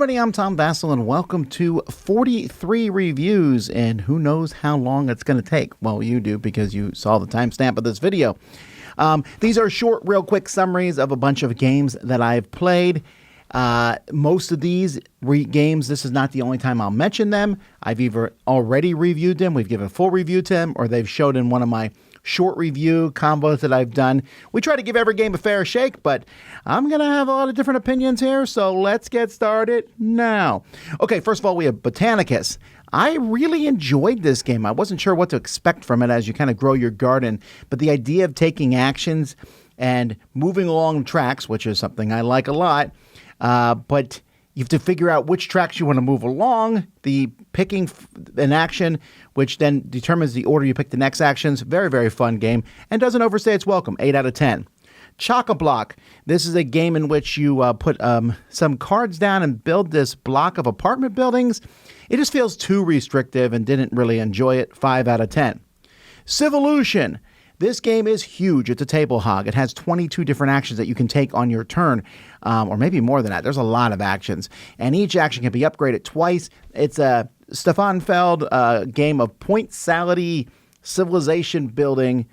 everybody, I'm Tom Vasel, and welcome to 43 reviews, and who knows how long it's going to take. Well, you do, because you saw the timestamp of this video. These are short, real quick summaries of a bunch of games that I've played. Most of these games, this is not the only time I'll mention them. I've either already reviewed them, we've given a full review to them, or they've showed in one of my short review combos that I've done. We try to give every game a fair shake, but I'm going to have a lot of different opinions here, so let's get started now. Okay, first of all, we have Botanicus. I really enjoyed this game. I wasn't sure what to expect from it as you kind of grow your garden, but the idea of taking actions and moving along tracks, which is something I like a lot, but you have to figure out which tracks you want to move along, the picking an action, which then determines the order you pick the next actions. Very, very fun game, and doesn't overstay its welcome. 8 out of 10. Chock-a-block. This is a game in which you put some cards down and build this block of apartment buildings. It just feels too restrictive and didn't really enjoy it. 5 out of 10. Civolution. This game is huge. It's a table hog. It has 22 different actions that you can take on your turn, or maybe more than that. There's a lot of actions, and each action can be upgraded twice. It's a Stefan Feld game of point-sality civilization building,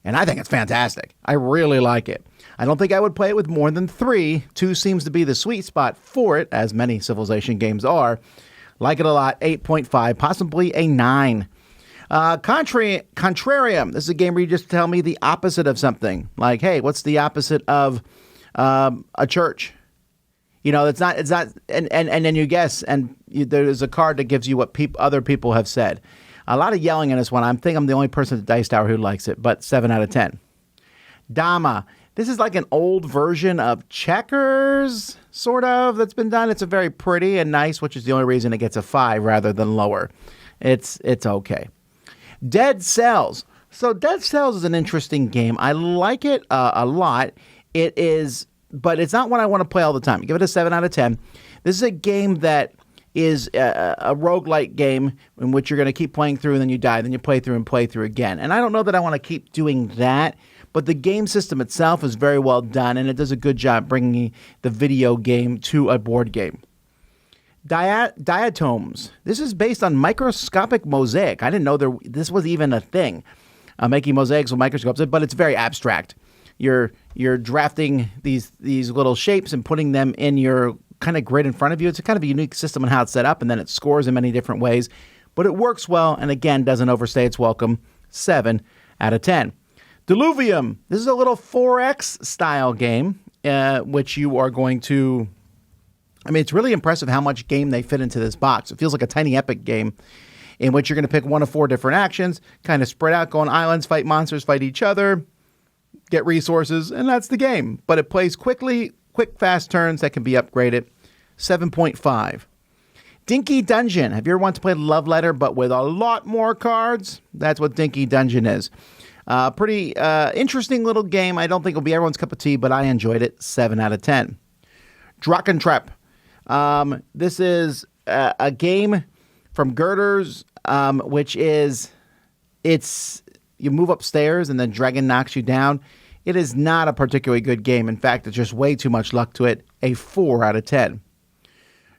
and I think it's fantastic. I really like it. I don't think I would play it with more than 3. 2 seems to be the sweet spot for it, as many civilization games are. Like it a lot. 8.5, possibly a 9. Contrarium. This is a game where you just tell me the opposite of something. Like, hey, what's the opposite of a church? You know, it's not, and then you guess, and there's a card that gives you what other people have said. A lot of yelling in this one. I think I'm the only person at Dice Tower who likes it, but 7 out of 10. Dama. This is like an old version of checkers, sort of, that's been done. It's a very pretty and nice, which is the only reason it gets a 5 rather than lower. It's okay. Dead Cells. So Dead Cells is an interesting game. I like it a lot. It is, but it's not one I want to play all the time. Give it a 7 out of 10. This is a game that is a roguelike game in which you're going to keep playing through and then you die, then you play through and play through again. And I don't know that I want to keep doing that, but the game system itself is very well done, and it does a good job bringing the video game to a board game. Diatoms. This is based on microscopic mosaic. I didn't know this was even a thing. Making mosaics with microscopes, but it's very abstract. You're drafting these little shapes and putting them in your kind of grid in front of you. It's a kind of a unique system on how it's set up, and then it scores in many different ways. But it works well, and again, doesn't overstay its welcome. 7 out of 10. Diluvium. This is a little 4X style game, which you are going to... I mean, it's really impressive how much game they fit into this box. It feels like a tiny epic game in which you're going to pick 1 of 4 different actions, kind of spread out, go on islands, fight monsters, fight each other, get resources, and that's the game. But it plays quickly, quick, fast turns that can be upgraded. 7.5. Dinky Dungeon. Have you ever wanted to play Love Letter, but with a lot more cards? That's what Dinky Dungeon is. Pretty interesting little game. I don't think it'll be everyone's cup of tea, but I enjoyed it. 7 out of 10. Drukintrap. This is a game from Girders, which is, you move upstairs and then dragon knocks you down. It is not a particularly good game. In fact, it's just way too much luck to it. A 4 out of 10.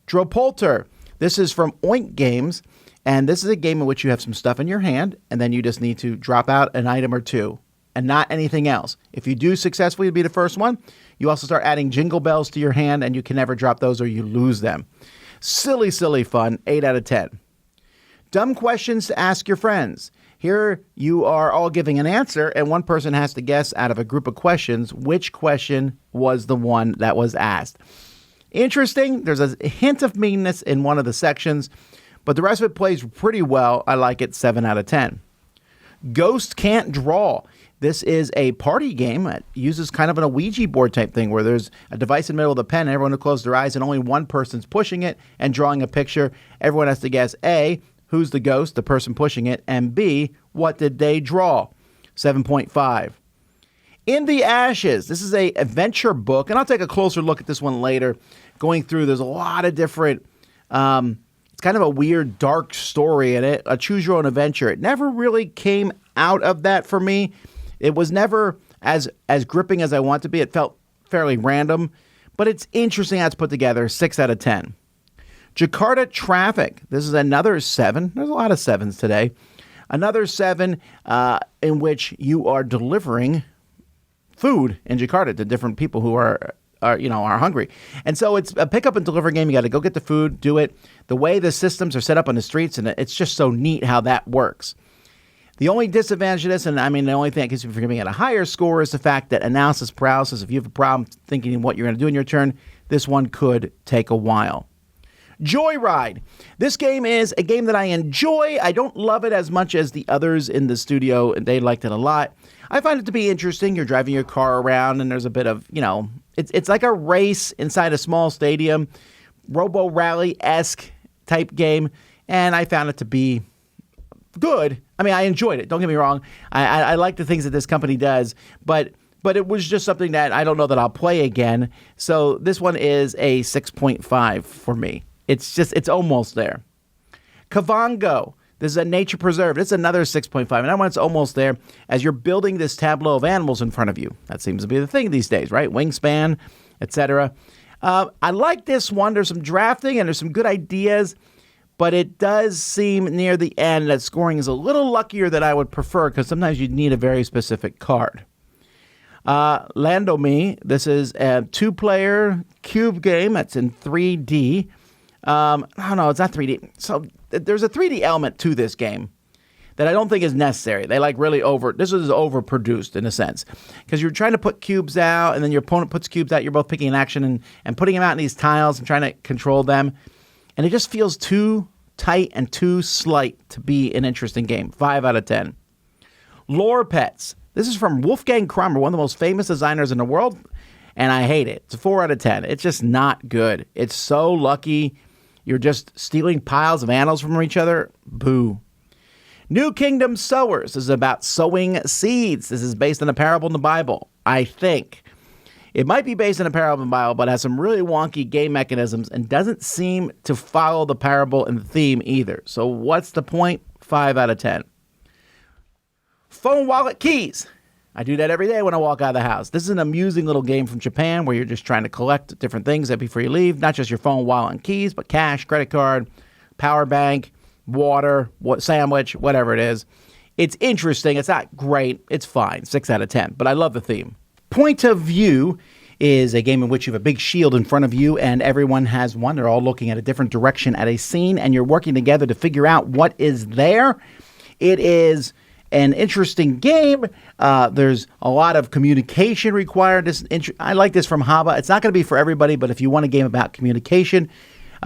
Dro Polter. This is from Oink Games, and this is a game in which you have some stuff in your hand, and then you just need to drop out an item or 2, and not anything else. If you do successfully be the first one, you also start adding jingle bells to your hand, and you can never drop those or you lose them. Silly, silly fun. 8 out of 10. Dumb questions to ask your friends. Here you are all giving an answer, and one person has to guess out of a group of questions which question was the one that was asked. Interesting. There's a hint of meanness in one of the sections, but the rest of it plays pretty well. I like it. 7 out of 10. Ghost Can't Draw. This is a party game. It uses kind of an Ouija board type thing where there's a device in the middle of the pen and everyone will close their eyes and only one person's pushing it and drawing a picture. Everyone has to guess A, who's the ghost, the person pushing it, and B, what did they draw? 7.5. In the Ashes. This is a adventure book, and I'll take a closer look at this one later. Going through, there's a lot of different... it's kind of a weird, dark story in it. A choose your own adventure. It never really came out of that for me. It was never as gripping as I want to be. It felt fairly random, but it's interesting how it's put together. 6 out of 10. Jakarta Traffic. This is another 7. There's a lot of 7s today. Another 7 in which you are delivering food in Jakarta to different people who are hungry. And so it's a pick up and deliver game. You got to go get the food, do it. The way the systems are set up on the streets, and it's just so neat how that works. The only disadvantage of this, and the only thing that keeps me from giving it a higher score is the fact that analysis paralysis, if you have a problem thinking what you're going to do in your turn, this one could take a while. Joyride. This game is a game that I enjoy. I don't love it as much as the others in the studio, and they liked it a lot. I find it to be interesting. You're driving your car around, and there's a bit of, it's like a race inside a small stadium, Robo Rally-esque type game, and I found it to be good. I enjoyed it. Don't get me wrong. I like the things that this company does, but it was just something that I don't know that I'll play again. So this one is a 6.5 for me. It's almost there. Kavango. This is a nature preserve. It's another 6.5. And that one's almost there as you're building this tableau of animals in front of you. That seems to be the thing these days, right? Wingspan, etc. I like this one. There's some drafting and there's some good ideas, but it does seem near the end that scoring is a little luckier than I would prefer because sometimes you need a very specific card. Landomy. This is a 2-player cube game that's in 3D. No, it's not 3D. So there's a 3D element to this game that I don't think is necessary. They this is overproduced in a sense because you're trying to put cubes out and then your opponent puts cubes out. You're both picking an action and putting them out in these tiles and trying to control them. And it just feels too tight and too slight to be an interesting game. 5 out of 10. Lore Pets. This is from Wolfgang Kramer, one of the most famous designers in the world, and I hate it. It's a 4 out of 10. It's just not good. It's so lucky. You're just stealing piles of animals from each other. Boo. New Kingdom Sowers. This is about sowing seeds. This is based on a parable in the Bible, I think. It might be based on a parable in the Bible, but has some really wonky game mechanisms and doesn't seem to follow the parable and the theme either. So what's the point? 5 out of 10. Phone wallet keys. I do that every day when I walk out of the house. This is an amusing little game from Japan where you're just trying to collect different things before you leave. Not just your phone, wallet, and keys, but cash, credit card, power bank, water, sandwich, whatever it is. It's interesting. It's not great. It's fine. 6 out of 10. But I love the theme. Point of View is a game in which you have a big shield in front of you and everyone has one. They're all looking at a different direction at a scene and you're working together to figure out what is there. It is an interesting game. There's a lot of communication required. I like this from Haba. It's not going to be for everybody, but if you want a game about communication,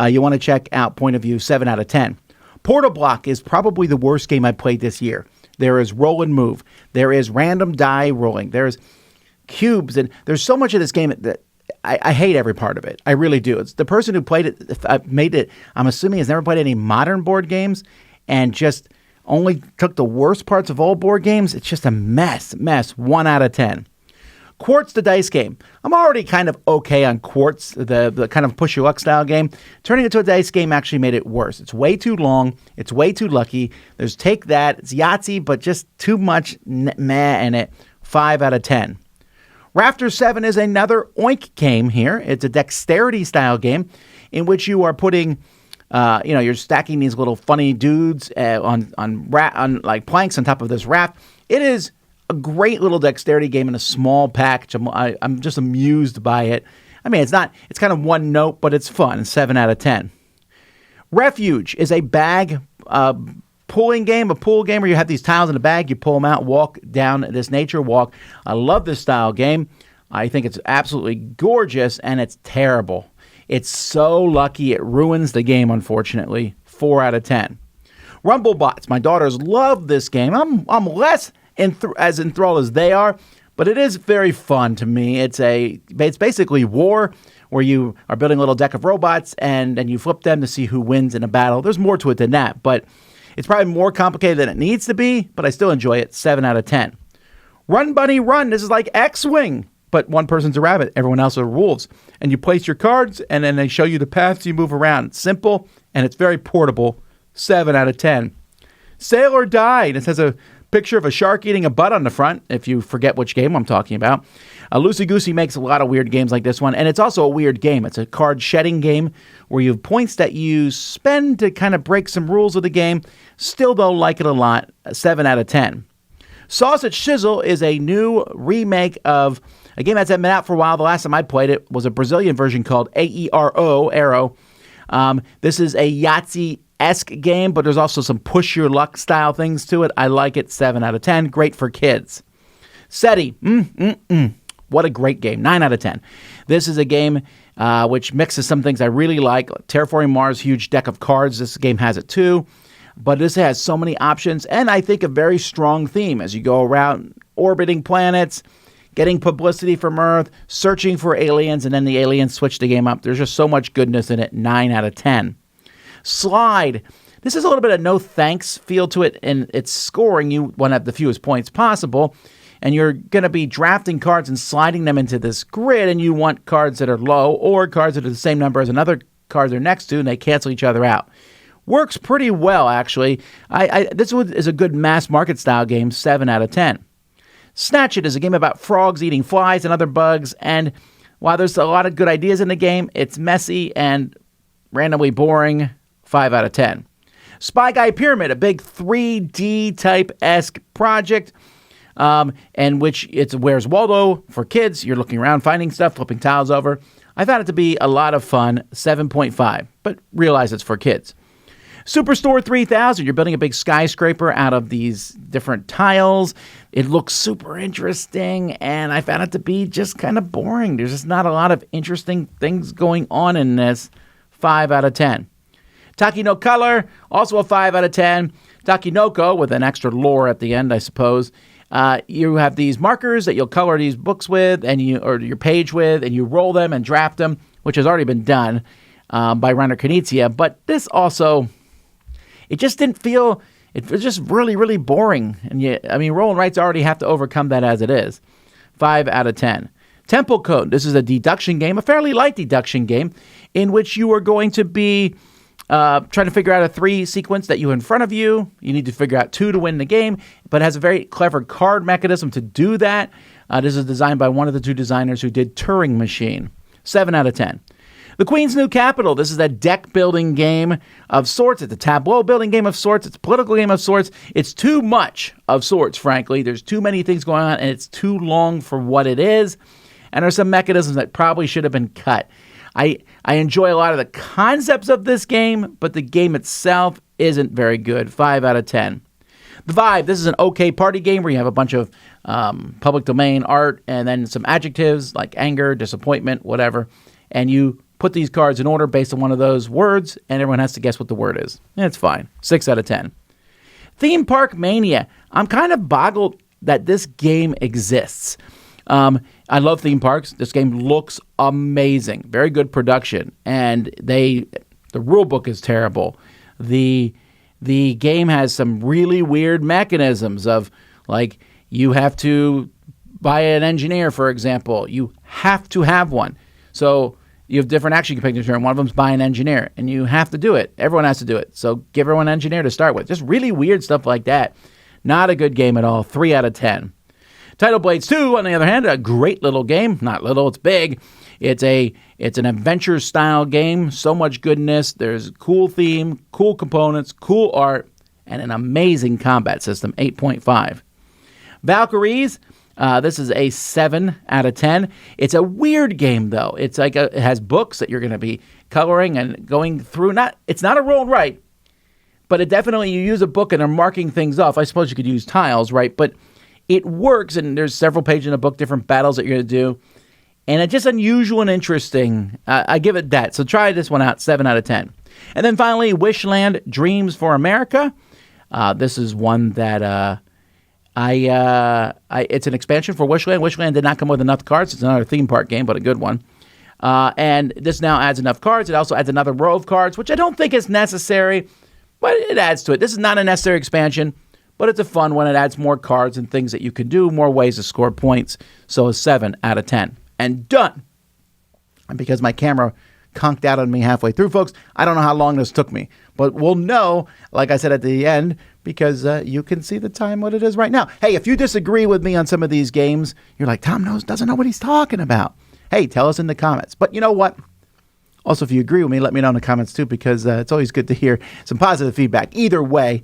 you want to check out Point of View. 7 out of 10. Portal Block is probably the worst game I played this year. There is roll and move. There is random die rolling. There's cubes, and there's so much of this game that I hate every part of it. I really do. It's the person who played it, made it, I'm assuming has never played any modern board games and just only took the worst parts of old board games. It's just a mess. 1 out of 10. Quartz, the dice game. I'm already kind of okay on Quartz, the kind of push your luck style game. Turning it to a dice game actually made it worse. It's way too long. It's way too lucky. There's Take That. It's Yahtzee, but just too much meh in it. 5 out of 10. Rafter 7 is another oink game here. It's a dexterity style game in which you are putting, you're stacking these little funny dudes on like planks on top of this raft. It is a great little dexterity game in a small package. I'm just amused by it. I mean, it's kind of one note, but it's fun. 7 out of 10. Refuge is a bag pulling game, a pool game where you have these tiles in a bag, you pull them out, walk down this nature walk. I love this style game. I think it's absolutely gorgeous, and it's terrible. It's so lucky it ruins the game, unfortunately. 4 out of 10. Rumblebots. My daughters love this game. I'm less as enthralled as they are, but it is very fun to me. It's basically war where you are building a little deck of robots, and then you flip them to see who wins in a battle. There's more to it than that, but it's probably more complicated than it needs to be, but I still enjoy it. 7 out of 10. Run, Bunny, Run. This is like X-Wing, but one person's a rabbit, everyone else are wolves. And you place your cards, and then they show you the paths you move around. It's simple, and it's very portable. 7 out of 10. Sail or Die. This has a picture of a shark eating a butt on the front, if you forget which game I'm talking about. Loosey Goosey makes a lot of weird games like this one, and it's also a weird game. It's a card shedding game where you have points that you spend to kind of break some rules of the game. Still, though, like it a lot. 7 out of 10. Sausage Sizzle is a new remake of a game that's been out for a while. The last time I played it was a Brazilian version called AERO, Arrow. This is a Yahtzee-esque game, but there's also some push your luck style things to it. I like it. 7 out of 10. Great for kids. SETI. What a great game. 9 out of 10. This is a game which mixes some things I really like. Terraforming Mars, huge deck of cards. This game has it too. But this has so many options, and I think a very strong theme as you go around orbiting planets, getting publicity from Earth, searching for aliens, and then the aliens switch the game up. There's just so much goodness in it. 9 out of 10. Slide. This is a little bit of no thanks feel to it, and it's scoring. You want to have the fewest points possible, and you're going to be drafting cards and sliding them into this grid, and you want cards that are low or cards that are the same number as another card they're next to, and they cancel each other out. Works pretty well, actually. This is a good mass market style game. 7 out of 10. Snatch It is a game about frogs eating flies and other bugs, and while there's a lot of good ideas in the game, it's messy and randomly boring. 5 out of 10. Spy Guy Pyramid, a big 3D type-esque project, and which it's Where's Waldo for kids. You're looking around, finding stuff, flipping tiles over. I found it to be a lot of fun. 7.5, but realize it's for kids. Superstore 3000, you're building a big skyscraper out of these different tiles. It looks super interesting, and I found it to be just kind of boring. There's just not a lot of interesting things going on in this. 5 out of 10. Takenokolor, also a 5 out of 10. Takenoko, with an extra lore at the end, I suppose. You have these markers that you'll color these books with, or your page with, and you roll them and draft them, which has already been done by Rainer Knizia. But this also... It just didn't feel, it was just really, really boring. And roll and writes already have to overcome that as it is. 5 out of 10. Temple Code. This is a deduction game, a fairly light deduction game, in which you are going to be trying to figure out a 3 sequence that you have in front of you. You need to figure out 2 to win the game, but it has a very clever card mechanism to do that. This is designed by one of the 2 designers who did Turing Machine. 7 out of 10. The Queen's New Capital. This is a deck-building game of sorts. It's a tableau-building game of sorts. It's a political game of sorts. It's too much of sorts, frankly. There's too many things going on, and it's too long for what it is. And there's some mechanisms that probably should have been cut. I enjoy a lot of the concepts of this game, but the game itself isn't very good. 5 out of 10. The Vibe. This is an okay party game where you have a bunch of public domain art and then some adjectives like anger, disappointment, whatever. And you put these cards in order based on one of those words, and everyone has to guess what the word is. It's fine. 6 out of 10. Theme Park Mania. I'm kind of boggled that this game exists. I love theme parks. This game looks amazing. Very good production. And the rule book is terrible. The game has some really weird mechanisms of, like, you have to buy an engineer, for example. You have to have one. So you have different actions you can pick in turn. One of them's buy an engineer, and you have to do it. Everyone has to do it. So give everyone an engineer to start with. Just really weird stuff like that. Not a good game at all. 3 out of 10. Tidal Blades 2, on the other hand, a great little game. Not little, it's big. It's an adventure-style game. So much goodness. There's cool theme, cool components, cool art, and an amazing combat system. 8.5. Valkyries. This is a 7 out of 10. It's a weird game, though. It's like it has books that you're going to be coloring and going through. It's not a roll and write, but it definitely, you use a book and are marking things off. I suppose you could use tiles, right? But it works, and there's several pages in the book, different battles that you're going to do. And it's just unusual and interesting. I give it that. So try this one out, 7 out of 10. And then finally, Wishland Dreams for America. This is one that... it's an expansion for Wishland. Wishland did not come with enough cards. It's another theme park game, but a good one. And this now adds enough cards. It also adds another row of cards, which I don't think is necessary, but it adds to it. This is not a necessary expansion, but it's a fun one. It adds more cards and things that you can do, more ways to score points. So a 7 out of 10. And done. And because my camera conked out on me halfway through, folks, I don't know how long this took me, But we'll know, like I said at the end, because you can see the time what it is right now. Hey, if you disagree with me on some of these games, you're like, Tom doesn't know what he's talking about. Hey, tell us in the comments. But you know what? Also, if you agree with me, let me know in the comments too, because it's always good to hear some positive feedback. Either way,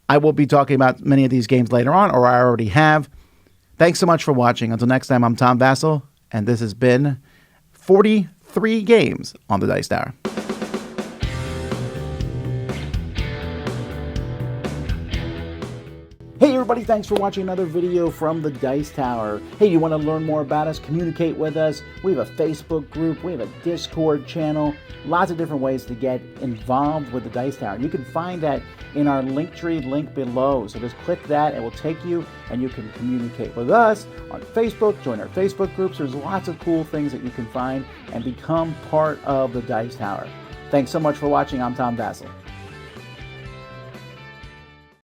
I will be talking about many of these games later on, or I already have. Thanks so much for watching. Until next time, I'm Tom Vasel, and this has been 43 games on the Dice Tower. Hey everybody, thanks for watching another video from the Dice Tower. Hey, you want to learn more about us, communicate with us? We have a Facebook group, we have a Discord channel, lots of different ways to get involved with the Dice Tower. You can find that in our Linktree link below. So just click that, it will take you, and you can communicate with us on Facebook, join our Facebook groups. There's lots of cool things that you can find and become part of the Dice Tower. Thanks so much for watching. I'm Tom Vasel.